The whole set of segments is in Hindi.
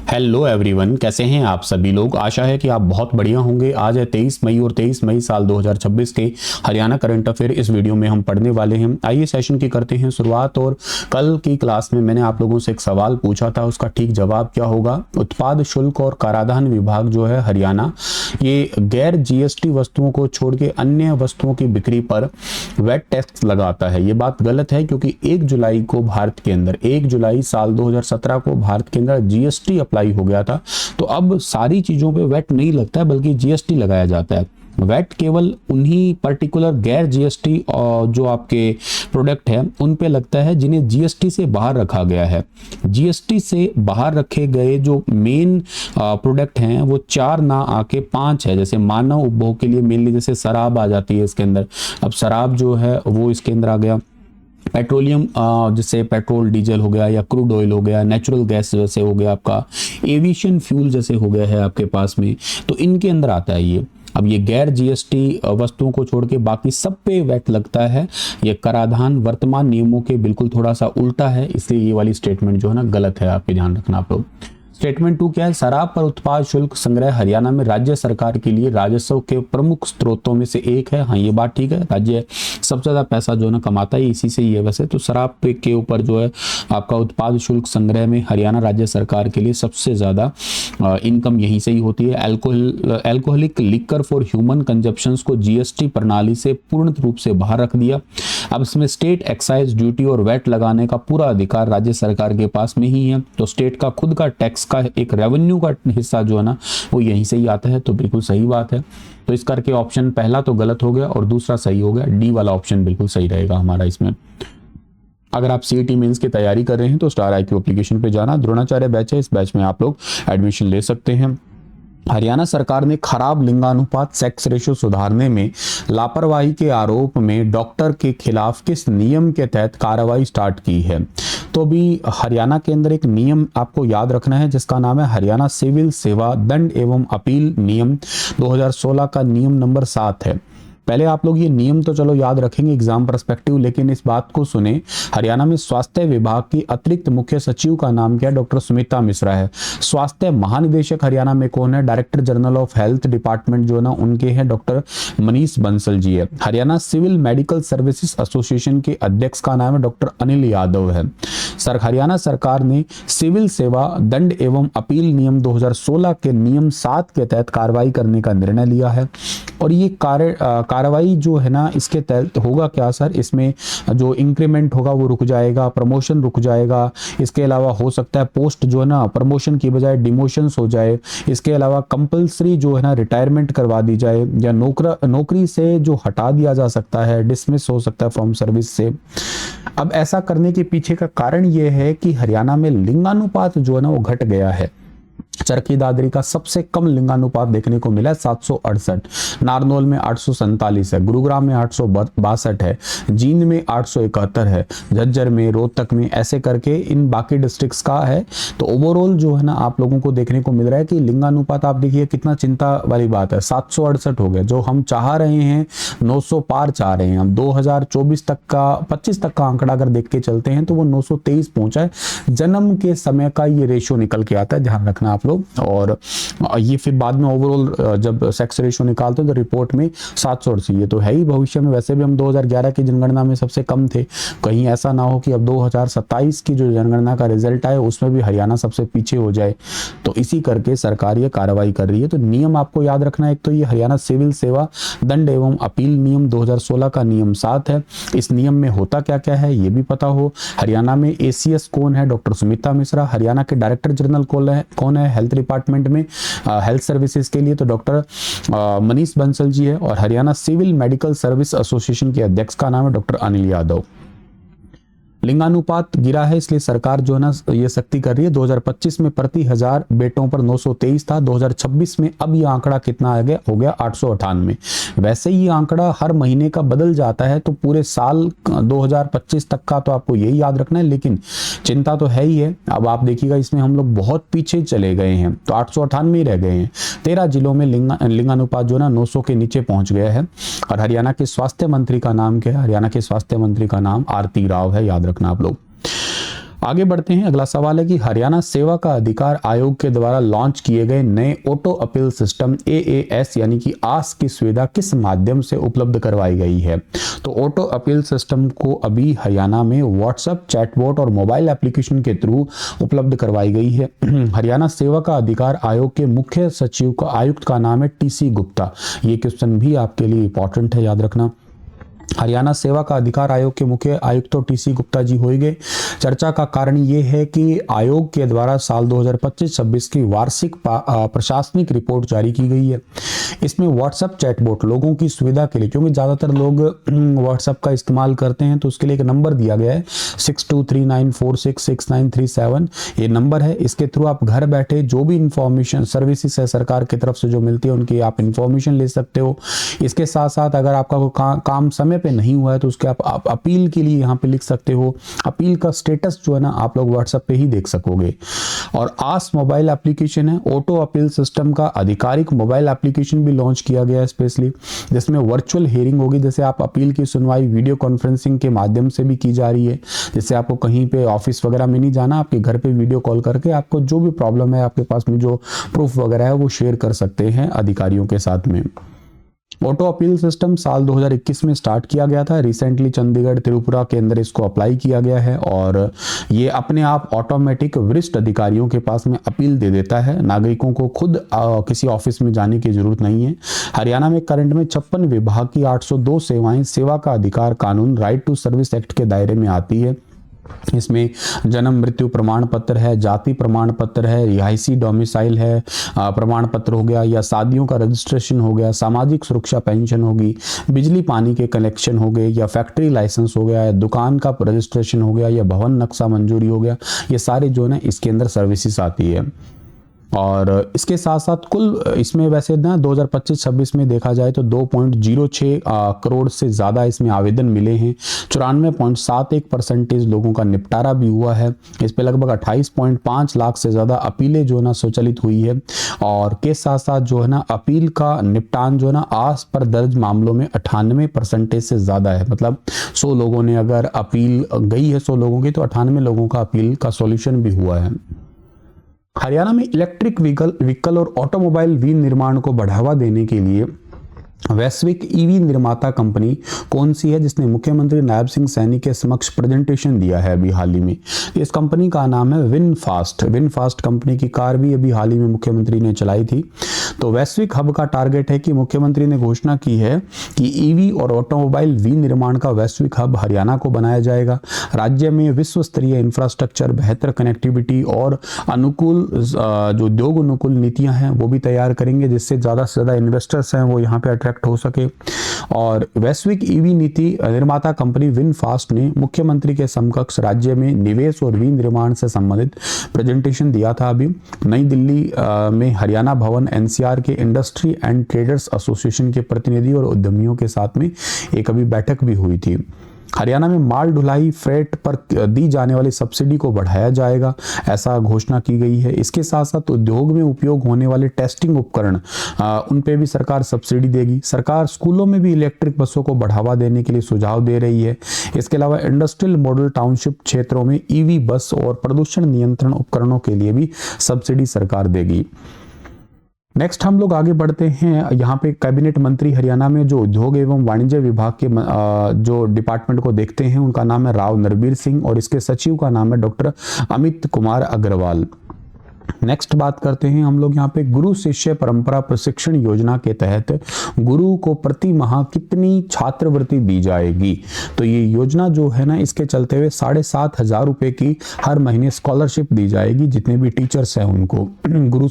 हेलो एवरीवन, कैसे हैं आप सभी लोग। आशा है कि आप बहुत बढ़िया होंगे। आज है 23 मई और 23 मई साल 2026 के हरियाणा करंट अफेयर इस वीडियो में हम पढ़ने वाले हैं। आइए सेशन की करते हैं शुरुआत। और कल की क्लास में मैंने आप लोगों से एक सवाल पूछा था, उसका ठीक जवाब क्या होगा। उत्पाद शुल्क और कराधान विभाग जो है हरियाणा, ये गैर जीएसटी वस्तुओं को छोड़ के अन्य वस्तुओं की बिक्री पर वैट टैक्स लगाता है। ये बात गलत है, क्योंकि 1 जुलाई को भारत के अंदर 1 जुलाई साल 2017 को भारत के अंदर जीएसटी अप्लाई हो गया था। तो अब सारी चीजों पे वैट नहीं लगता है, बल्कि जीएसटी लगाया जाता है। वैट केवल उन्हीं पर्टिकुलर गैर जीएसटी जो आपके प्रोडक्ट है उन पे लगता है जिन्हें जीएसटी से बाहर रखा गया है। जीएसटी से बाहर रखे गए जो मेन प्रोडक्ट हैं वो 4 ना आके 5 है। जैसे मानव उपभोग के लिए मेनली जैसे शराब आ जाती है इसके अंदर। अब शराब जो है वो इसके अंदर आ गया। पेट्रोलियम जैसे पेट्रोल डीजल हो गया, या क्रूड ऑयल हो गया, नेचुरल गैस जैसे हो गया, आपका एविएशन फ्यूल जैसे हो गया है आपके पास में, तो इनके अंदर आता है ये। अब ये गैर जीएसटी वस्तुओं को छोड़ के बाकी सब पे वैट लगता है। ये कराधान वर्तमान नियमों के बिल्कुल थोड़ा सा उल्टा है, इसलिए ये वाली स्टेटमेंट जो है ना गलत है। आपके ध्यान रखना आप लोग। स्टेटमेंट 2 क्या है। शराब पर उत्पाद शुल्क संग्रह हरियाणा में राज्य सरकार के लिए राजस्व के प्रमुख स्रोतों में से एक है। हाँ, ये बात ठीक है। राज्य सबसे ज्यादा पैसा जो है ना कमाता है इसी से ही है। वैसे तो शराब के ऊपर जो है आपका उत्पाद शुल्क संग्रह में हरियाणा राज्य सरकार के लिए सबसे ज्यादा इनकम यहीं से ही होती है। Alcoholic liquor for human consumption को जीएसटी प्रणाली से पूर्ण रूप से बाहर रख दिया। अब इसमें स्टेट एक्साइज ड्यूटी और वैट लगाने का पूरा अधिकार राज्य सरकार के पास में ही है। तो स्टेट का खुद का टैक्स का एक रेवेन्यू का हिस्सा जो है ना वो यहीं से ही आता है। तो बिल्कुल सही बात है। तो इस करके ऑप्शन पहला तो गलत हो गया और दूसरा सही हो गया। डी वाला ऑप्शन बिल्कुल सही रहेगा हमारा इसमें। अगर आप सीईटी मेंस की तैयारी कर रहे हैं तो स्टार IQ एप्लीकेशन पे जाना, द्रोणाचार्य बैच है, इस बैच में आप लोग एडमिशन ले सकते हैं। हरियाणा सरकार ने खराब लिंगानुपात सेक्स रेशियो सुधारने में लापरवाही के आरोप में डॉक्टर के खिलाफ किस नियम के तहत कार्रवाई स्टार्ट की है। तो अभी हरियाणा के अंदर एक नियम आपको याद रखना है जिसका नाम है हरियाणा सिविल सेवा दंड एवं अपील नियम 2016 का नियम नंबर 7 है। पहले आप लोग ये नियम तो चलो याद रखेंगे एग्जाम पर्सपेक्टिव, लेकिन इस बात को सुने। हरियाणा में स्वास्थ्य विभाग की अतिरिक्त मुख्य सचिव का नाम क्या है? डॉक्टर सुमिता मिश्रा है। स्वास्थ्य महानिदेशक हरियाणा में कौन है? Director general of health department जो ना उनके हैं डॉक्टर मनीष बंसल जी है। Haryana civil medical services association के अध्यक्ष का नाम है डॉक्टर अनिल यादव है। हरियाणा सरकार ने सिविल सेवा दंड एवं अपील नियम 2016 के नियम 7 के तहत कार्रवाई करने का निर्णय लिया है। और ये कार्रवाई जो है ना इसके तहत होगा क्या सर? इसमें जो इंक्रीमेंट होगा वो रुक जाएगा, प्रमोशन रुक जाएगा। इसके अलावा हो सकता है पोस्ट जो है ना प्रमोशन की बजाय डिमोशंस हो जाए। इसके अलावा कंपलसरी जो है ना रिटायरमेंट करवा दी जाए, या नौकरी से जो हटा दिया जा सकता है, डिसमिस हो सकता है फ्रॉम सर्विस से। अब ऐसा करने के पीछे का कारण ये है कि हरियाणा में लिंगानुपात जो है ना वो घट गया है। चरखी दादरी का सबसे कम लिंगानुपात देखने को मिला है 768, नारनौल में 847 है, गुरुग्राम में 862 है, जींद में 871 है, झज्जर में, रोहतक में, ऐसे करके इन बाकी डिस्ट्रिक्ट्स का है। तो ओवरऑल जो है ना आप लोगों को देखने को मिल रहा है कि लिंगानुपात आप देखिए कितना चिंता वाली बात है। 768 हो गया, जो हम चाह रहे हैं 900 पार चाह रहे हैं हम। 2024 तक का 25 तक का आंकड़ा अगर देख के चलते हैं तो वो 923 पहुंचा है। जन्म के समय का ये रेशियो निकल के आता है, ध्यान रखना आप लोग। और ये फिर बाद में ओवरऑल जब सेक्स रेशियो निकालते हैं तो रिपोर्ट में 780, ये तो है ही। भविष्य में वैसे भी हम 2011 की जनगणना में सबसे कम थे। कहीं ऐसा ना हो कि अब 2027 की जो जनगणना का रिजल्ट आए उसमें भी हरियाणा सबसे पीछे हो जाए। तो इसी करके सरकार ये कार्रवाई कर रही है। तो नियम आपको याद रखना है। एक तो ये हरियाणा सिविल सेवा दंड एवं अपील नियम 2016 का नियम 7 है। इस नियम में होता क्या क्या है ये भी पता हो। हरियाणा में ACS कौन है? डॉक्टर सुमिता मिश्रा। हरियाणा के डायरेक्टर जनरल कौन है हेल्थ डिपार्टमेंट में, हेल्थ सर्विसेज के लिए? तो डॉक्टर मनीष बंसल जी है। और Haryana civil medical service association के अध्यक्ष का नाम है डॉक्टर अनिल यादव। लिंगानुपात गिरा है इसलिए सरकार जो है ना ये सख्ती कर रही है। 2025 में प्रति 1000 बेटों पर 923 था। 2026 में अब ये आंकड़ा कितना आ गया? हो गया 898। वैसे ये आंकड़ा हर महीने का बदल जाता है, तो पूरे साल 2025 तक का तो आपको यही याद रखना है। लेकिन चिंता तो है ही है। अब आप देखिएगा इसमें हम लोग बहुत पीछे चले गए हैं, तो 898 ही रह गए हैं। 13 जिलों में लिंगानुपात जो ना 900 के नीचे पहुंच गया है। और हरियाणा के स्वास्थ्य मंत्री का नाम क्या है? हरियाणा के स्वास्थ्य मंत्री का नाम आरती राव है, याद रखना आप लोग। आगे बढ़ते हैं। अगला सवाल है कि हरियाणा सेवा का अधिकार आयोग के द्वारा लॉन्च किए गए नए ऑटो अपील सिस्टम AAS यानी कि आस की सुविधा किस माध्यम से उपलब्ध करवाई गई है। तो ऑटो अपील सिस्टम को अभी हरियाणा में व्हाट्सएप, चैटबॉट और मोबाइल एप्लीकेशन के थ्रू उपलब्ध करवाई गई है। हरियाणा सेवा का अधिकार आयोग के मुख्य सचिव का आयुक्त का नाम है TC गुप्ता। ये क्वेश्चन भी आपके लिए इंपॉर्टेंट है, याद रखना। हरियाणा सेवा का अधिकार आयोग के मुख्य आयुक्त तो TC गुप्ता जी होंगे। चर्चा का कारण ये है कि आयोग के द्वारा साल 2025-26 की वार्षिक प्रशासनिक रिपोर्ट जारी की गई है। इसमें व्हाट्सएप चैटबॉट लोगों की सुविधा के लिए, क्योंकि ज़्यादातर लोग व्हाट्सएप का इस्तेमाल करते हैं, तो उसके लिए एक नंबर दिया गया है 6239466937। ये नंबर है, इसके थ्रू आप घर बैठे जो भी इंफॉर्मेशन सर्विसेज है सरकार की तरफ से जो मिलती है उनकी आप इंफॉर्मेशन ले सकते हो। इसके साथ साथ अगर आपका कोई काम समय पे नहीं हुआ है तो उसके आप अपील के लिए यहाँ पे लिख सकते हो। अपील का स्टेटस जो है ना आप लोग व्हाट्सएप पे ही देख सकोगे। और आस मोबाइल एप्लीकेशन है, ऑटो अपील सिस्टम का आधिकारिक मोबाइल एप्लीकेशन भी लॉन्च किया गया है स्पेशली, जिसमें वर्चुअल हियरिंग होगी। जैसे आप अपील की सुनवाई वीडियो कॉन्फ्रेंसिंग के माध्यम से भी की जा रही है। जैसे आपको कहीं पे ऑफिस वगैरह में नहीं जाना, आपके घर पे वीडियो कॉल करके आपको जो भी प्रॉब्लम है, आपके पास में जो प्रूफ वगैरह है वो शेयर कर सकते हैं अधिकारियों के साथ में। ऑटो अपील सिस्टम साल 2021 में स्टार्ट किया गया था। रिसेंटली चंडीगढ़, त्रिपुरा के अंदर इसको अप्लाई किया गया है और ये अपने आप ऑटोमेटिक वरिष्ठ अधिकारियों के पास में अपील दे देता है। नागरिकों को खुद किसी ऑफिस में जाने की जरूरत नहीं है। हरियाणा में करंट में 56 विभाग की 802 सेवाएं सेवा का अधिकार कानून राइट टू सर्विस एक्ट के दायरे में आती है। इसमें जन्म मृत्यु प्रमाण पत्र है, जाति प्रमाण पत्र है, रिहायशी डोमिसाइल है प्रमाण पत्र हो गया, या शादियों का रजिस्ट्रेशन हो गया, सामाजिक सुरक्षा पेंशन होगी, बिजली पानी के कनेक्शन हो गए, या फैक्ट्री लाइसेंस हो गया, या दुकान का रजिस्ट्रेशन हो गया, या भवन नक्शा मंजूरी हो गया। ये सारे जो है इसके अंदर सर्विसेज आती है। और इसके साथ साथ कुल इसमें वैसे ना 2025-26 में देखा जाए तो 2.06 करोड़ से ज़्यादा इसमें आवेदन मिले हैं। 94.71% लोगों का निपटारा भी हुआ है। इस पे लगभग 28.5 लाख से ज़्यादा अपीलें जो है ना स्वचालित हुई है। और के साथ साथ जो है ना अपील का निपटान जो है ना आस पर दर्ज मामलों में 98% से ज़्यादा है। मतलब 100 लोगों ने अगर अपील गई है 100 लोगों की, तो 98 लोगों का अपील का सॉल्यूशन भी हुआ है। हरियाणा में इलेक्ट्रिक व्हीकल और ऑटोमोबाइल विनिर्माण को बढ़ावा देने के लिए वैश्विक EV निर्माता कंपनी कौन सी है, जिसने मुख्यमंत्री नायब सिंह सैनी के समक्ष प्रेजेंटेशन दिया है अभी हाल ही में। इस कंपनी का नाम है विनफास्ट कंपनी की कार भी अभी हाल ही में मुख्यमंत्री ने चलाई थी। तो वैश्विक हब का टारगेट है कि मुख्यमंत्री ने घोषणा की है कि EV और ऑटोमोबाइल विनिर्माण का वैश्विक हब हरियाणा को बनाया जाएगा। राज्य में विश्व स्तरीय इंफ्रास्ट्रक्चर, बेहतर कनेक्टिविटी और अनुकूल जो उद्योग अनुकूल नीतियां हैं वो भी तैयार करेंगे, जिससे ज़्यादा से ज़्यादा इन्वेस्टर्स हैं वो यहाँ पे अट्रैक्ट हो सके। और वैश्विक EV नीति निर्माता कंपनी विनफास्ट ने मुख्यमंत्री के समकक्ष राज्य में निवेश और विनिर्माण से संबंधित प्रेजेंटेशन दिया था अभी नई दिल्ली में हरियाणा भवन NCR के इंडस्ट्री एंड ट्रेडर्स एसोसिएशन के प्रतिनिधि और उद्यमियों के साथ में एक अभी बैठक भी हुई थी। हरियाणा में माल ढुलाई फ्रेट पर दी जाने वाली सब्सिडी को बढ़ाया जाएगा, ऐसा घोषणा की गई है। इसके साथ साथ उद्योग में उपयोग होने वाले टेस्टिंग उपकरण उन पे भी सरकार सब्सिडी देगी। सरकार स्कूलों में भी इलेक्ट्रिक बसों को बढ़ावा देने के लिए सुझाव दे रही है। इसके अलावा इंडस्ट्रियल मॉडल टाउनशिप क्षेत्रों में EV बस और प्रदूषण नियंत्रण उपकरणों के लिए भी सब्सिडी सरकार देगी। नेक्स्ट हम लोग आगे बढ़ते हैं। यहाँ पे कैबिनेट मंत्री हरियाणा में जो उद्योग एवं वाणिज्य विभाग के जो डिपार्टमेंट को देखते हैं उनका नाम है राव नरबीर सिंह और इसके सचिव का नाम है डॉक्टर अमित कुमार अग्रवाल। नेक्स्ट बात करते हैं हम लोग यहाँ पे गुरु शिष्य परंपरा प्रशिक्षण योजना के तहत गुरु को प्रति माह कितनी छात्रवृत्ति दी जाएगी। तो ये योजना जो है ना इसके चलते हुए 7,500 रुपए की हर महीने स्कॉलरशिप दी जाएगी जितने भी टीचर्स हैं उनको गुरु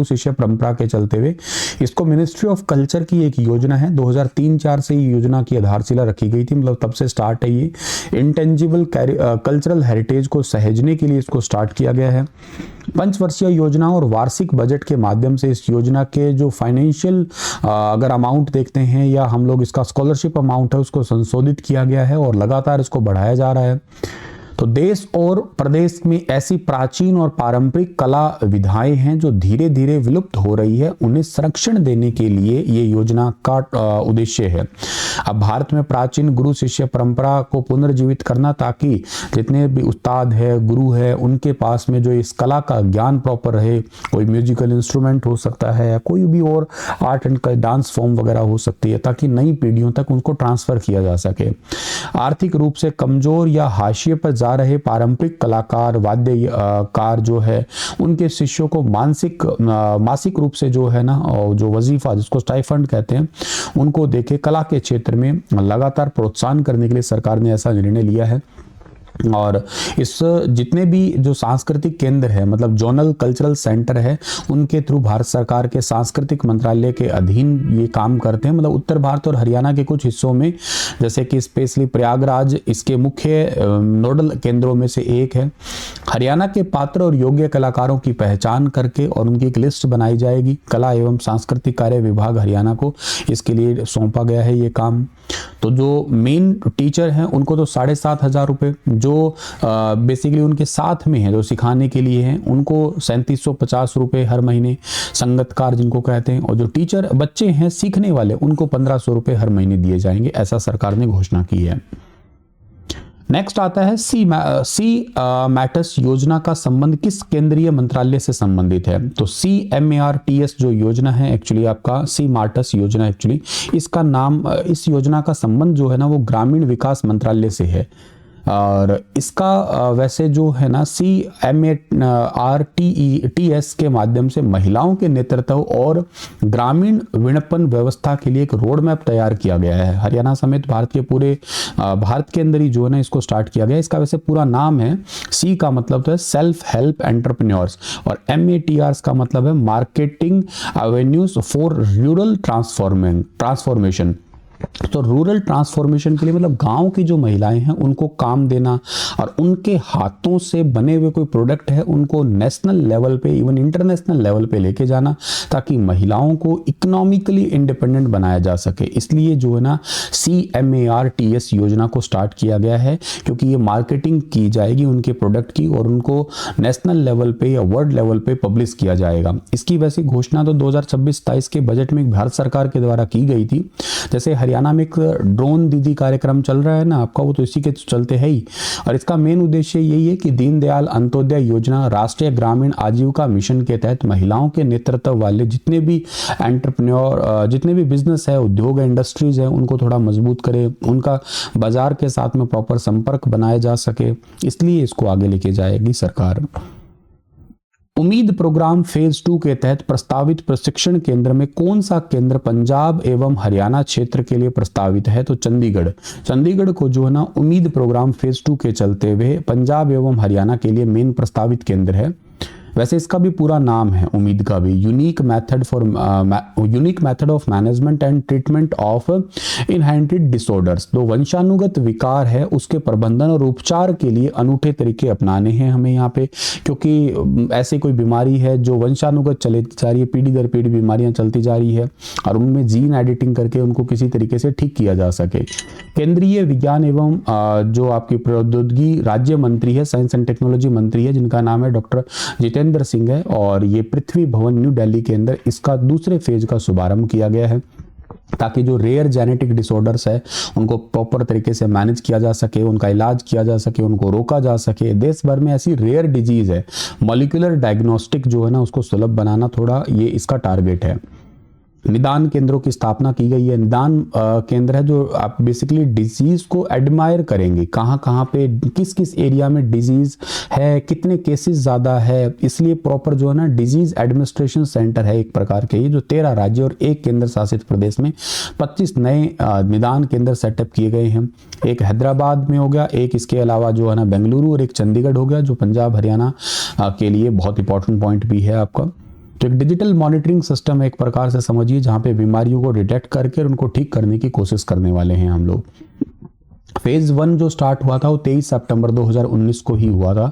शिष्य परंपरा के चलते हुए। इसको मिनिस्ट्री ऑफ कल्चर की एक योजना है, 2003-04 से ये योजना की आधारशिला रखी गई थी, मतलब तब से स्टार्ट है ये। इंटेंजिबल कल्चरल हेरिटेज को सहेजने के लिए इसको स्टार्ट किया गया है। पंचवर्षीय योजना और वार्षिक बजट के माध्यम से इस योजना के जो फाइनेंशियल अगर अमाउंट देखते हैं या हम लोग इसका स्कॉलरशिप अमाउंट है उसको संशोधित किया गया है और लगातार इसको बढ़ाया जा रहा है। तो देश और प्रदेश में ऐसी प्राचीन और पारंपरिक कला विधाएं हैं जो धीरे धीरे विलुप्त हो रही है, उन्हें संरक्षण देने के लिए ये योजना का उद्देश्य है। अब भारत में प्राचीन गुरु शिष्य परंपरा को पुनर्जीवित करना, ताकि जितने भी उस्ताद है, गुरु है, उनके पास में जो इस कला का ज्ञान प्रॉपर रहे। कोई म्यूजिकल इंस्ट्रूमेंट हो सकता है या कोई भी और आर्ट एंड डांस फॉर्म वगैरह हो सकती है, ताकि नई पीढ़ियों तक उनको ट्रांसफर किया जा सके। आर्थिक रूप से कमजोर या हाशिए पर जा रहे पारंपरिक कलाकार, वाद्यकार जो है, उनके शिष्यों को मासिक रूप से जो है ना, जो वजीफा जिसको स्टाइफंड कहते हैं, उनको देके कला के क्षेत्र में लगातार प्रोत्साहन करने के लिए सरकार ने ऐसा निर्णय लिया है। और इस जितने भी जो सांस्कृतिक केंद्र है, मतलब जोनल कल्चरल सेंटर है, उनके थ्रू भारत सरकार के सांस्कृतिक मंत्रालय के अधीन ये काम करते हैं। मतलब उत्तर भारत और हरियाणा के कुछ हिस्सों में, जैसे कि स्पेशली प्रयागराज इसके मुख्य नोडल केंद्रों में से एक है। हरियाणा के पात्र और योग्य कलाकारों की पहचान करके और उनकी एक लिस्ट बनाई जाएगी। कला एवं सांस्कृतिक कार्य विभाग हरियाणा को इसके लिए सौंपा गया है ये काम। तो जो मेन टीचर हैं उनको तो 7,500 रुपये, जो बेसिकली उनके साथ में है, जो सिखाने के लिए हैं, उनको 3,750 रुपये हर महीने, संगतकार जिनको कहते हैं, और जो टीचर बच्चे हैं सीखने वाले, उनको 1,500 रुपये हर महीने दिए जाएंगे, ऐसा सरकार ने घोषणा की है। नेक्स्ट आता है सी मैटर्स योजना का संबंध किस केंद्रीय मंत्रालय से संबंधित है। तो CMARTS जो योजना है, एक्चुअली आपका सी मार्टस योजना, एक्चुअली इसका नाम, इस योजना का संबंध जो है ना, वो ग्रामीण विकास मंत्रालय से है। और इसका वैसे जो है ना, CMARTS के माध्यम से महिलाओं के नेतृत्व और ग्रामीण विपणन व्यवस्था के लिए एक रोड मैप तैयार किया गया है। हरियाणा समेत भारत के पूरे भारत के अंदर ही जो है ना, इसको स्टार्ट किया गया। इसका वैसे पूरा नाम है, C का मतलब तो है सेल्फ हेल्प एंटरप्रेन्योर्स, और MATRS का मतलब है marketing avenues for rural transformation. तो रूरल ट्रांसफॉर्मेशन के लिए मतलब गांव की जो महिलाएं हैं उनको काम देना, और उनके हाथों से बने हुए कोई प्रोडक्ट है उनको नेशनल लेवल पे, इवन इंटरनेशनल लेवल पे लेके जाना, ताकि महिलाओं को इकोनॉमिकली इंडिपेंडेंट बनाया जा सके। इसलिए जो है ना, CMARTS योजना को स्टार्ट किया गया है, क्योंकि ये मार्केटिंग की जाएगी उनके प्रोडक्ट की, और उनको नेशनल लेवल पे या वर्ल्ड लेवल पे पब्लिश किया जाएगा। इसकी वैसे घोषणा तो 2026-27 के बजट में भारत सरकार के द्वारा की गई थी। जैसे हरियाणा में एक ड्रोन दीदी कार्यक्रम चल रहा है ना आपका, वो तो इसी के चलते है ही। और इसका मेन उद्देश्य यही है कि दीनदयाल अंत्योदय योजना, राष्ट्रीय ग्रामीण आजीविका मिशन के तहत महिलाओं के नेतृत्व वाले जितने भी एंटरप्रेन्योर, जितने भी बिजनेस है, उद्योग है, इंडस्ट्रीज है, उनको थोड़ा मजबूत करे, उनका बाजार के साथ में प्रॉपर संपर्क बनाया जा सके, इसलिए इसको आगे लेके जाएगी सरकार। उम्मीद प्रोग्राम फेज 2 के तहत प्रस्तावित प्रशिक्षण केंद्र में कौन सा केंद्र पंजाब एवं हरियाणा क्षेत्र के लिए प्रस्तावित है। तो चंडीगढ़ को जो है ना, उम्मीद प्रोग्राम फेज 2 के चलते हुए पंजाब एवं हरियाणा के लिए मेन प्रस्तावित केंद्र है। वैसे इसका भी पूरा नाम है उम्मीद का भी, unique method of management and treatment of inherited disorders. तो वंशानुगत विकार है, उसके प्रबंधन और उपचार के लिए अनूठे तरीके अपनाने हैं हमें यहाँ पे, क्योंकि ऐसी कोई बीमारी है जो वंशानुगत चले जा रही है, पीढ़ी दर पीढ़ी बीमारियां चलती जा रही है, और उनमें जीन एडिटिंग करके उनको किसी तरीके से ठीक किया जा सके। केंद्रीय विज्ञान एवं जो आपकी प्रौद्योगिकी राज्य मंत्री है, साइंस एंड टेक्नोलॉजी मंत्री है, जिनका नाम है डॉक्टर जितेंद्र सिंह है, और ये पृथ्वी भवन न्यू दिल्ली के अंदर इसका दूसरे फेज का शुभारंभ किया गया है, ताकि जो रेयर जेनेटिक डिसऑर्डर्स है उनको प्रॉपर तरीके से मैनेज किया जा सके, उनका इलाज किया जा सके, उनको रोका जा सके। देश भर में ऐसी रेयर डिजीज है, मॉलिक्यूलर डायग्नोस्टिक जो है ना, उसको सुलभ बनाना, थोड़ा ये इसका टारगेट है। निदान केंद्रों की स्थापना की गई है। निदान केंद्र है जो आप बेसिकली डिजीज को एडमायर करेंगे, कहाँ पे किस किस एरिया में डिजीज है, कितने केसेस ज़्यादा है, इसलिए प्रॉपर जो है ना डिजीज एडमिनिस्ट्रेशन सेंटर है एक प्रकार के, ये जो 13 राज्य और एक केंद्र शासित प्रदेश में 25 नए निदान केंद्र सेटअप किए गए हैं। एक हैदराबाद में हो गया, एक इसके अलावा जो है ना बेंगलुरु, और एक चंडीगढ़ हो गया, जो पंजाब हरियाणा के लिए बहुत इंपॉर्टेंट पॉइंट भी है आपका। तो एक डिजिटल मॉनिटरिंग सिस्टम है एक प्रकार से समझिए, जहां पे बीमारियों को डिटेक्ट करके उनको ठीक करने की कोशिश करने वाले हैं हम लोग। फेज 1 जो स्टार्ट हुआ था वो 23 सितंबर 2019 को ही हुआ था।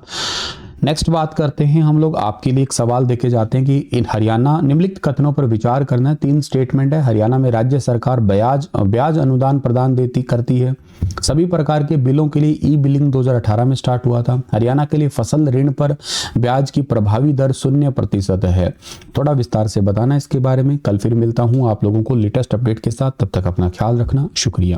नेक्स्ट बात करते हैं हम लोग, आपके लिए एक सवाल देखे जाते हैं कि इन हरियाणा निम्नलिखित कथनों पर विचार करना है। 3 स्टेटमेंट है। हरियाणा में राज्य सरकार ब्याज अनुदान प्रदान करती है। सभी प्रकार के बिलों के लिए ई बिलिंग 2018 में स्टार्ट हुआ था। हरियाणा के लिए फसल ऋण पर ब्याज की प्रभावी दर 0% है। थोड़ा विस्तार से बताना इसके बारे में। कल फिर मिलता हूं आप लोगों को लेटेस्ट अपडेट के साथ, तब तक अपना ख्याल रखना। शुक्रिया।